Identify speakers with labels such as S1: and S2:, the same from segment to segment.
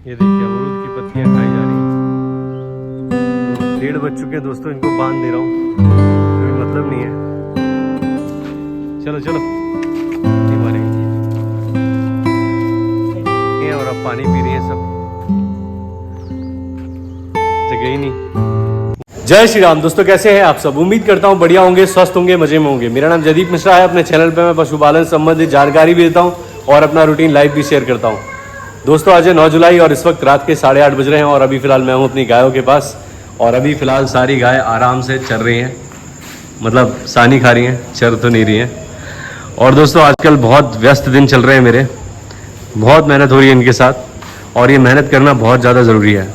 S1: ये देखिए अमरूद की पत्तियां खाई जा रही हैं। तो 1:30 बज चुके हैं दोस्तों, इनको बांध दे रहा हूँ, कोई मतलब नहीं है। चलो चलो नहीं मारेंगे। और अब पानी पी रही है सब, जगह ही नहीं। जय श्री राम दोस्तों, कैसे हैं आप सब? उम्मीद करता हूं बढ़िया होंगे, स्वस्थ होंगे, मजे में होंगे। मेरा नाम जयदीप मिश्रा है। अपने चैनल पे मैं पशुपालन संबंधित जानकारी भी देता हूं और अपना रूटीन लाइफ भी शेयर करता हूं। दोस्तों आज है 9 जुलाई और इस वक्त रात के 8:30 बज रहे हैं और अभी फिलहाल मैं हूं अपनी गायों के पास और अभी फिलहाल सारी गाय आराम से चर रही हैं, मतलब सानी खा रही हैं, चर तो नहीं रही हैं। और दोस्तों आजकल बहुत व्यस्त दिन चल रहे हैं मेरे, बहुत मेहनत हो रही है इनके साथ और ये मेहनत करना बहुत ज़्यादा ज़रूरी है।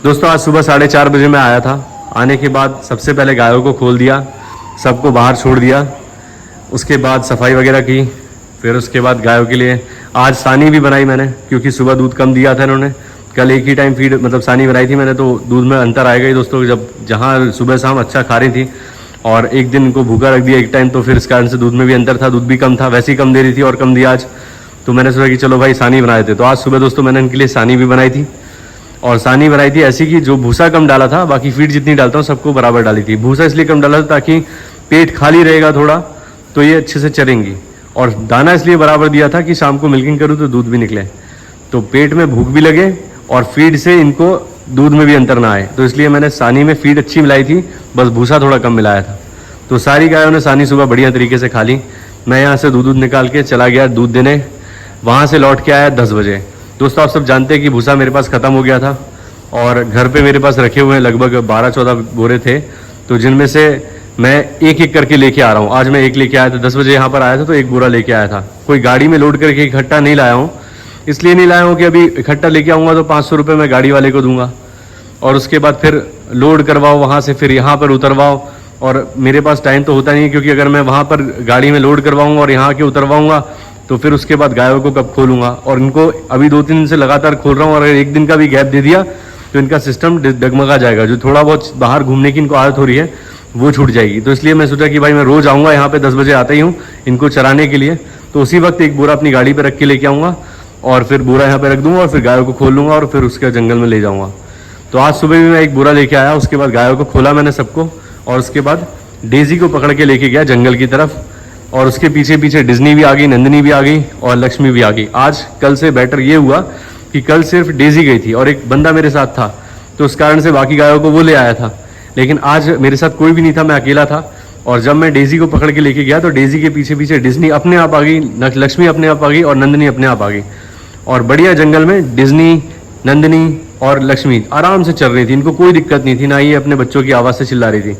S1: दोस्तों आज सुबह 4:30 बजे मैं आया था। आने के बाद सबसे पहले गायों को खोल दिया, सबको बाहर छोड़ दिया, उसके बाद सफाई वगैरह की, फिर उसके बाद गायों के लिए आज सानी भी बनाई मैंने, क्योंकि सुबह दूध कम दिया था इन्होंने। कल एक ही टाइम फीड मतलब सानी बनाई थी मैंने, तो दूध में अंतर आएगा ही दोस्तों। जब जहाँ सुबह शाम अच्छा खा रही थी और एक दिन इनको भूखा रख दिया एक टाइम, तो फिर इस कारण से दूध में भी अंतर था, दूध भी कम था, वैसे ही कम दे रही थी और कम दिया आज। तो मैंने सोचा कि चलो भाई सानी बना देते। तो आज सुबह दोस्तों मैंने इनके लिए सानी भी बनाई थी और सानी बनाई थी ऐसी कि जो भूसा कम डाला था, बाकी फीड जितनी डालता हूँ सबको बराबर डाली थी। भूसा इसलिए कम डाला था ताकि पेट खाली रहेगा थोड़ा तो ये अच्छे से चरेंगी, और दाना इसलिए बराबर दिया था कि शाम को मिल्किंग करूँ तो दूध भी निकले, तो पेट में भूख भी लगे और फीड से इनको दूध में भी अंतर ना आए। तो इसलिए मैंने सानी में फीड अच्छी मिलाई थी, बस भूसा थोड़ा कम मिलाया था। तो सारी गायों ने सानी सुबह बढ़िया तरीके से खा ली। मैं यहाँ से दूध निकाल के चला गया दूध देने, वहाँ से लौट के आया 10 बजे। दोस्तों आप सब जानते हैं कि भूसा मेरे पास ख़त्म हो गया था और घर पे मेरे पास रखे हुए लगभग 12-14 बोरे थे, तो जिनमें से मैं एक एक करके लेके आ रहा हूँ। आज मैं एक लेके आया था, 10 बजे यहाँ पर आया था तो एक बोरा लेके आया था। कोई गाड़ी में लोड करके इकट्ठा नहीं लाया हूँ, इसलिए नहीं लाया हूँ कि अभी इकट्ठा लेके आऊँगा तो 500 रुपये मैं गाड़ी वाले को दूंगा और उसके बाद फिर लोड करवाओ वहाँ से, फिर यहाँ पर उतरवाओ, और मेरे पास टाइम तो होता नहीं है, क्योंकि अगर मैं वहाँ पर गाड़ी में लोड करवाऊँगा और यहाँ के उतरवाऊँगा तो फिर उसके बाद गायों को कब खोलूँगा। और इनको अभी 2-3 दिन से लगातार खोल रहा हूँ और अगर एक दिन का भी गैप दे दिया तो इनका सिस्टम डगमगा जाएगा। जो थोड़ा बहुत बाहर घूमने की इनको आदत हो रही है वो छूट जाएगी। तो इसलिए मैं सोचा कि भाई मैं रोज़ आऊँगा यहाँ पे 10 बजे आता ही हूँ इनको चराने के लिए, तो उसी वक्त एक बोरा अपनी गाड़ी पे रख के लेके आऊँगा और फिर बोरा यहाँ पे रख दूँगा और फिर गायों को खोल लूँगा और फिर उसके जंगल में ले जाऊँगा। तो आज सुबह भी मैं एक बोरा लेके आया, उसके बाद गायों को खोला मैंने सबको और उसके बाद डेजी को पकड़ के लेके गया जंगल की तरफ, और उसके पीछे पीछे डिज्नी भी आ गई, नंदिनी भी आ गई और लक्ष्मी भी आ गई। आज कल से बेटर ये हुआ कि कल सिर्फ डेजी गई थी और एक बंदा मेरे साथ था, तो उस कारण से बाकी गायों को वो ले आया था, लेकिन आज मेरे साथ कोई भी नहीं था, मैं अकेला था। और जब मैं डेजी को पकड़ के लेके गया तो डेजी के पीछे पीछे डिज्नी अपने आप आ गई, लक्ष्मी अपने आप आ गई और नंदिनी अपने आप आ गई, और बढ़िया जंगल में डिज्नी, नंदिनी और लक्ष्मी आराम से चल रही थी। इनको कोई दिक्कत नहीं थी, ना ये अपने बच्चों की आवाज़ से चिल्ला रही थी।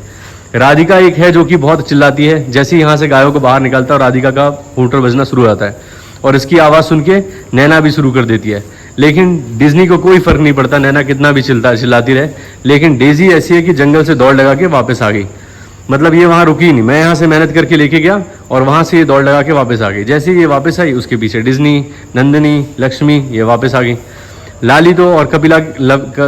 S1: राधिका एक है जो कि बहुत चिल्लाती है, जैसे ही यहाँ से गायों को बाहर निकालता है और राधिका का हूटर बजना शुरू हो जाता है और इसकी आवाज़ सुन के नैना भी शुरू कर देती है। लेकिन डिज्नी को कोई फर्क नहीं पड़ता, नैना कितना भी चिल्लाती रहे, लेकिन डेजी ऐसी है कि जंगल से दौड़ लगा के वापस आ गई। मतलब ये वहाँ रुकी नहीं, मैं यहाँ से मेहनत करके लेके गया और वहाँ से ये दौड़ लगा के वापस आ गई। जैसे ही ये वापस आई उसके पीछे डिज्नी, नंदिनी, लक्ष्मी ये वापस आ गई। लाली तो और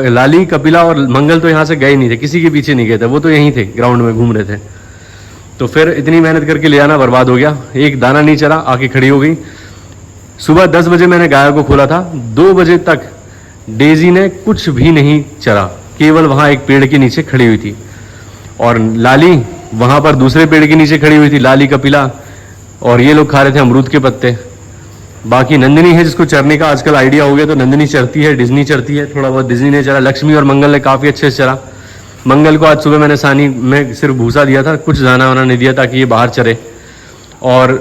S1: लाली, कपिला और मंगल तो यहाँ से गए नहीं थे, किसी के पीछे नहीं गए थे, वो तो यहीं थे ग्राउंड में घूम रहे थे। तो फिर इतनी मेहनत करके ले आना बर्बाद हो गया, एक दाना नहीं चरा, आके खड़ी हो गई। सुबह 10 बजे मैंने गायों को खोला था, 2 बजे तक डेजी ने कुछ भी नहीं चरा, केवल वहाँ एक पेड़ के नीचे खड़ी हुई थी और लाली वहाँ पर दूसरे पेड़ के नीचे खड़ी हुई थी, लाली, कपिला, और ये लोग खा रहे थे अमरूद के पत्ते। बाकी नंदिनी है जिसको चरने का आजकल आइडिया हो गया, तो नंदिनी चरती है, डिज्नी चरती है, थोड़ा बहुत डिज्नी ने चरा, लक्ष्मी और मंगल ने काफ़ी अच्छे से चरा। मंगल को आज सुबह मैंने सानी में सिर्फ भूसा दिया था, कुछ दाना वाना नहीं दिया ताकि ये बाहर चरे, और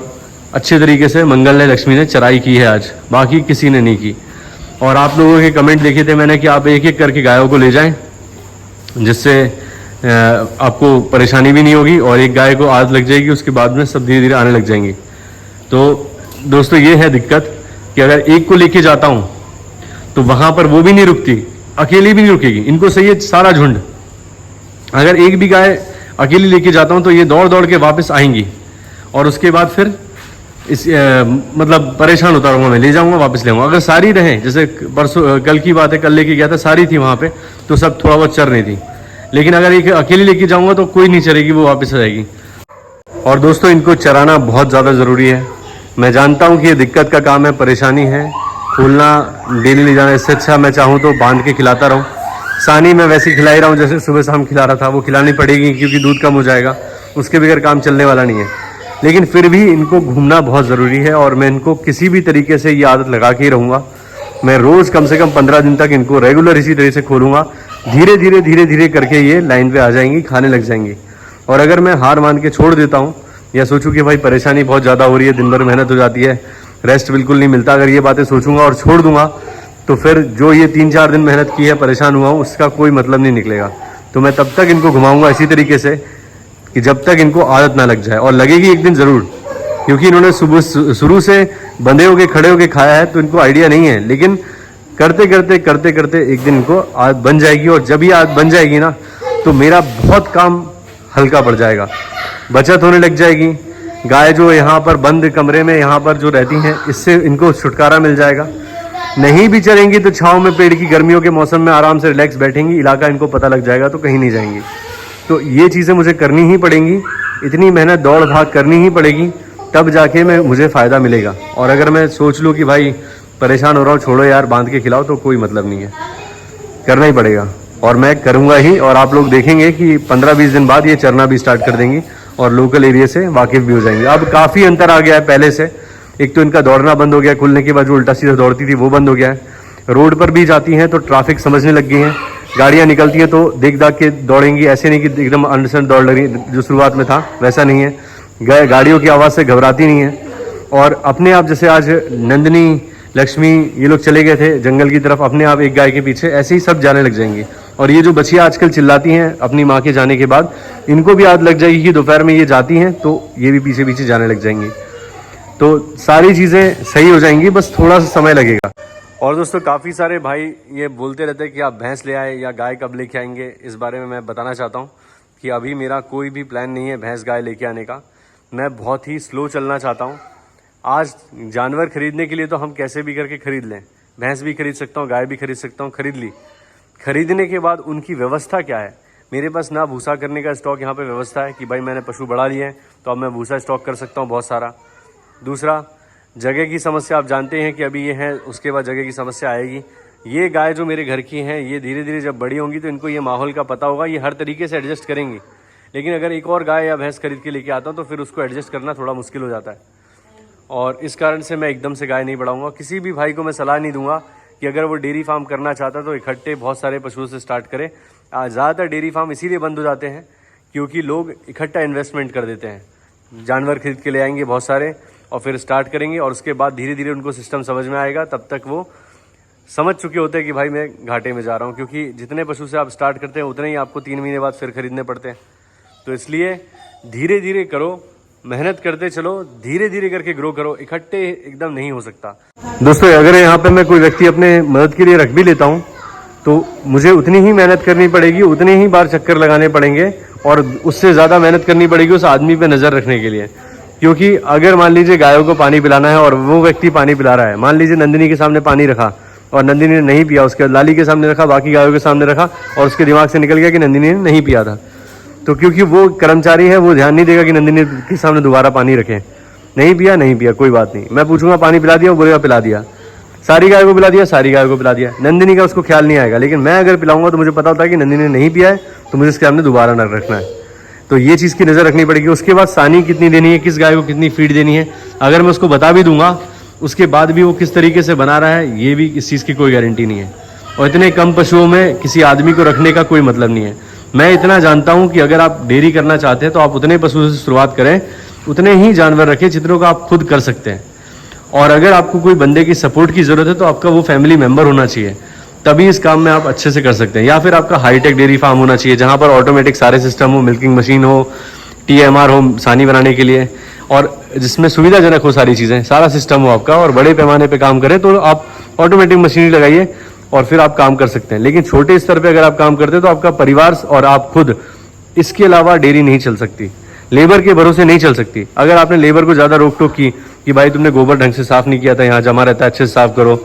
S1: अच्छे तरीके से मंगल ने, लक्ष्मी ने चराई की है आज, बाकी किसी ने नहीं की। और आप लोगों के कमेंट देखे थे मैंने कि आप एक एक करके गायों को ले जाएं, जिससे आपको परेशानी भी नहीं होगी और एक गाय को आदत लग जाएगी, उसके बाद में सब धीरे धीरे आने लग जाएंगी। तो दोस्तों ये है दिक्कत कि अगर एक को लेके जाता हूँ तो वहाँ पर वो भी नहीं रुकती, अकेली भी नहीं रुकेगी, इनको चाहिए सारा झुंड। अगर एक भी गाय अकेली लेके जाता हूँ तो ये दौड़ दौड़ के वापस आएंगी और उसके बाद फिर इस मतलब परेशान होता रहूँगा, मैं ले जाऊँगा वापस ले आऊँगा। अगर सारी रहे, जैसे परसों कल की बात है, कल लेके गया था, सारी थी वहाँ पे, तो सब थोड़ा बहुत चर रही थी। लेकिन अगर एक अकेली लेके जाऊँगा तो कोई नहीं चरेगी, वो वापस आ जाएगी। और दोस्तों इनको चराना बहुत ज़्यादा ज़रूरी है। मैं जानता हूँ कि ये दिक्कत का काम है, परेशानी है, खोलना डेली ले जाना, इससे अच्छा मैं चाहूँ तो बांध के खिलाता रहूँ। सानी मैं वैसे खिला ही रहा हूँ जैसे सुबह शाम खिला रहा था, वो खिलानी पड़ेगी क्योंकि दूध कम हो जाएगा, उसके बगैर काम चलने वाला नहीं है। लेकिन फिर भी इनको घूमना बहुत ज़रूरी है और मैं इनको किसी भी तरीके से ये आदत लगा के ही रहूँगा। मैं रोज़ कम से कम 15 दिन तक इनको रेगुलर इसी तरह से खोलूँगा। धीरे धीरे करके ये लाइन पे आ जाएंगी, खाने लग जाएंगी। और अगर मैं हार मान के छोड़ देता हूँ या सोचूं कि भाई परेशानी बहुत ज़्यादा हो रही है, दिन भर मेहनत हो जाती है, रेस्ट बिल्कुल नहीं मिलता, अगर ये बातें सोचूंगा और छोड़ दूंगा तो फिर जो ये 3-4 दिन मेहनत की है, परेशान हुआ हूँ, उसका कोई मतलब नहीं निकलेगा। तो मैं तब तक इनको घुमाऊंगा इसी तरीके से कि जब तक इनको आदत ना लग जाए, और लगेगी एक दिन ज़रूर, क्योंकि इन्होंने शुरू से बंधे होके खड़े होके खाया है तो इनको आइडिया नहीं है। लेकिन करते करते एक दिन इनको आदत बन जाएगी, और जब ये आदत बन जाएगी ना तो मेरा बहुत काम हल्का पड़ जाएगा, बचत होने लग जाएगी। गाय जो यहाँ पर बंद कमरे में यहाँ पर जो रहती हैं, इससे इनको छुटकारा मिल जाएगा। नहीं भी चलेंगी तो छाँव में पेड़ की, गर्मियों के मौसम में आराम से रिलैक्स बैठेंगी, इलाका इनको पता लग जाएगा तो कहीं नहीं जाएंगी। तो ये चीज़ें मुझे करनी ही पड़ेंगी, इतनी मेहनत दौड़ भाग करनी ही पड़ेगी, तब जाके मुझे फ़ायदा मिलेगा। और अगर मैं सोच लूँ कि भाई परेशान हो रहा हूँ, छोड़ो यार बांध के खिलाओ, तो कोई मतलब नहीं है, करना ही पड़ेगा। और मैं करूँगा ही, और आप लोग देखेंगे कि 15-20 दिन बाद ये चरना भी स्टार्ट कर देंगी और लोकल एरिया से वाकिफ भी हो जाएंगे। अब काफ़ी अंतर आ गया है पहले से। एक तो इनका दौड़ना बंद हो गया, खुलने के बाद जो उल्टा सीधा दौड़ती थी वो बंद हो गया है। रोड पर भी जाती हैं तो ट्रैफिक समझने लग गई हैं, गाड़ियाँ निकलती हैं तो देख दाख के दौड़ेंगी, ऐसे नहीं कि एकदम अंडरस्टैंड दौड़ लगी जो शुरुआत में था, वैसा नहीं है। गाड़ियों की आवाज़ से घबराती नहीं है। और अपने आप, जैसे आज नंदिनी, लक्ष्मी, ये लोग चले गए थे जंगल की तरफ, अपने आप एक गाय के पीछे ऐसे ही सब जाने लग जाएंगी। और ये जो बच्चियाँ आजकल चिल्लाती हैं अपनी माँ के जाने के बाद, इनको भी आदत लग जाएगी कि दोपहर में ये जाती हैं तो ये भी पीछे पीछे जाने लग जाएंगी। तो सारी चीज़ें सही हो जाएंगी, बस थोड़ा सा समय लगेगा। और दोस्तों, काफ़ी सारे भाई ये बोलते रहते हैं कि आप भैंस ले आए या गाय कब लेके आएंगे। इस बारे में मैं बताना चाहता हूँ कि अभी मेरा कोई भी प्लान नहीं है भैंस गाय लेके आने का। मैं बहुत ही स्लो चलना चाहता हूँ। आज जानवर खरीदने के लिए तो हम कैसे भी करके खरीद लें, भैंस भी खरीद सकता हूँ, गाय भी खरीद सकता हूँ, खरीद ली। खरीदने के बाद उनकी व्यवस्था क्या है, मेरे पास ना भूसा करने का स्टॉक यहाँ पे व्यवस्था है कि भाई मैंने पशु बढ़ा लिए हैं तो अब मैं भूसा स्टॉक कर सकता हूँ बहुत सारा। दूसरा, जगह की समस्या, आप जानते हैं कि अभी ये है, उसके बाद जगह की समस्या आएगी। ये गाय जो मेरे घर की हैं, ये धीरे धीरे जब बड़ी होंगी तो इनको ये माहौल का पता होगा, ये हर तरीके से एडजस्ट करेंगी। लेकिन अगर एक और गाय या भैंस खरीद के लेके आता हूँ तो फिर उसको एडजस्ट करना थोड़ा मुश्किल हो जाता है। और इस कारण से मैं एकदम से गाय नहीं बढ़ाऊँगा। किसी भी भाई को मैं सलाह नहीं दूंगा कि अगर वो डेयरी फार्म करना चाहता है तो इकट्ठे बहुत सारे पशुओं से स्टार्ट करे। ज़्यादातर डेयरी फार्म इसीलिए बंद हो जाते हैं क्योंकि लोग इकट्ठा इन्वेस्टमेंट कर देते हैं, जानवर खरीद के ले आएंगे बहुत सारे और फिर स्टार्ट करेंगे, और उसके बाद धीरे धीरे उनको सिस्टम समझ में आएगा। तब तक वो समझ चुके होते हैं कि भाई मैं घाटे में जा रहा हूँ, क्योंकि जितने पशु से आप स्टार्ट करते हैं उतने ही आपको 3 महीने बाद फिर खरीदने पड़ते हैं। तो इसलिए धीरे धीरे करो, मेहनत करते चलो, धीरे धीरे करके ग्रो करो, इकट्ठे एकदम नहीं हो सकता। दोस्तों, अगर यहाँ पे मैं कोई व्यक्ति अपने मदद के लिए रख भी लेता हूँ तो मुझे उतनी ही मेहनत करनी पड़ेगी, उतने ही बार चक्कर लगाने पड़ेंगे, और उससे ज़्यादा मेहनत करनी पड़ेगी उस आदमी पे नज़र रखने के लिए। क्योंकि अगर मान लीजिए गायों को पानी पिलाना है और वो व्यक्ति पानी पिला रहा है, मान लीजिए नंदिनी के सामने पानी रखा और नंदिनी ने नहीं पिया, उसके बाद लाली के सामने रखा, बाकी गायों के सामने रखा, और उसके दिमाग से निकल गया कि नंदिनी ने नहीं पिया था, तो क्योंकि वो कर्मचारी है वो ध्यान नहीं देगा कि नंदिनी के सामने दोबारा पानी रखें। नहीं पिया कोई बात नहीं, मैं पूछूंगा पानी पिला दिया, वो बोलेगा पिला दिया। सारी गाय को पिला दिया, सारी गाय को पिला दिया, नंदिनी का उसको ख्याल नहीं आएगा। लेकिन मैं अगर पिलाऊंगा तो मुझे पता होता है कि नंदिनी ने नहीं पिया है, तो मुझे इसके सामने दोबारा न रखना है। तो ये चीज़ की नज़र रखनी पड़ेगी। उसके बाद सानी कितनी देनी है, किस गाय को कितनी फीड देनी है, अगर मैं उसको बता भी दूंगा, उसके बाद भी वो किस तरीके से बना रहा है, ये भी इस चीज़ की कोई गारंटी नहीं है। और इतने कम पशुओं में किसी आदमी को रखने का कोई मतलब नहीं है। मैं इतना जानता हूँ कि अगर आप डेयरी करना चाहते हैं तो आप उतने पशुओं से शुरुआत करें, उतने ही जानवर रखें जितनों का आप खुद कर सकते हैं। और अगर आपको कोई बंदे की सपोर्ट की ज़रूरत है तो आपका वो फैमिली मेम्बर होना चाहिए, तभी इस काम में आप अच्छे से कर सकते हैं। या फिर आपका हाईटेक डेयरी फार्म होना चाहिए जहाँ पर ऑटोमेटिक सारे सिस्टम हो, मिल्किंग मशीन हो, TMR हो सानी बनाने के लिए, और जिसमें सुविधाजनक हो सारी चीज़ें, सारा सिस्टम हो आपका, और बड़े पैमाने पे काम करें तो आप ऑटोमेटिक मशीनरी लगाइए और फिर आप काम कर सकते हैं। लेकिन छोटे स्तर पे अगर आप काम करते हैं तो आपका परिवार और आप खुद, इसके अलावा डेयरी नहीं चल सकती, लेबर के भरोसे नहीं चल सकती। अगर आपने लेबर को ज़्यादा रोक टोक की कि भाई तुमने गोबर ढंग से साफ़ नहीं किया था, यहाँ जमा रहता है, अच्छे से साफ़ करो,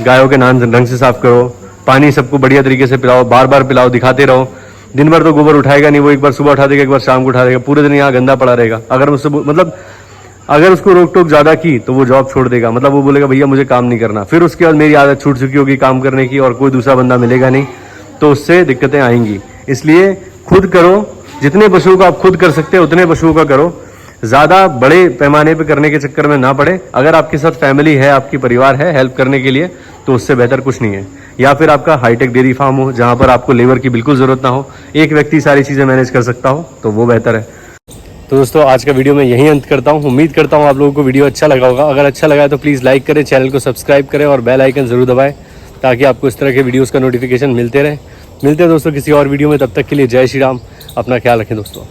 S1: गायों के नान ढंग से साफ़ करो, पानी सबको बढ़िया तरीके से पिलाओ, बार बार पिलाओ, दिखाते रहो, दिन भर तो गोबर उठाएगा नहीं, वो एक बार सुबह उठा देगा, एक बार शाम को उठा देगा, पूरे दिन यहाँ गंदा पड़ा रहेगा। अगर मुझसे मतलब अगर उसको रोक टोक ज्यादा की तो वो जॉब छोड़ देगा, मतलब वो बोलेगा भैया मुझे काम नहीं करना। फिर उसके बाद मेरी आदत छूट चुकी होगी काम करने की और कोई दूसरा बंदा मिलेगा नहीं, तो उससे दिक्कतें आएंगी। इसलिए खुद करो, जितने पशुओं का आप खुद कर सकते हैं उतने पशुओं का करो, ज्यादा बड़े पैमाने पे करने के चक्कर में ना पड़े। अगर आपके साथ फैमिली है, आपकी परिवार है हेल्प करने के लिए, तो उससे बेहतर कुछ नहीं है। या फिर आपका हाईटेक डेयरी फार्म हो जहां पर आपको लेबर की बिल्कुल जरूरत ना हो, एक व्यक्ति सारी चीजें मैनेज कर सकता हो, तो वो बेहतर है। तो दोस्तों आज का वीडियो मैं यहीं अंत करता हूँ। उम्मीद करता हूँ आप लोगों को वीडियो अच्छा लगा होगा। अगर अच्छा लगा है तो प्लीज़ लाइक करें, चैनल को सब्सक्राइब करें और बेल आइकन जरूर दबाएं, ताकि आपको इस तरह के वीडियोस का नोटिफिकेशन मिलते रहे। मिलते हैं दोस्तों किसी और वीडियो में, तब तक के लिए जय श्री राम। अपना ख्याल रखें दोस्तों।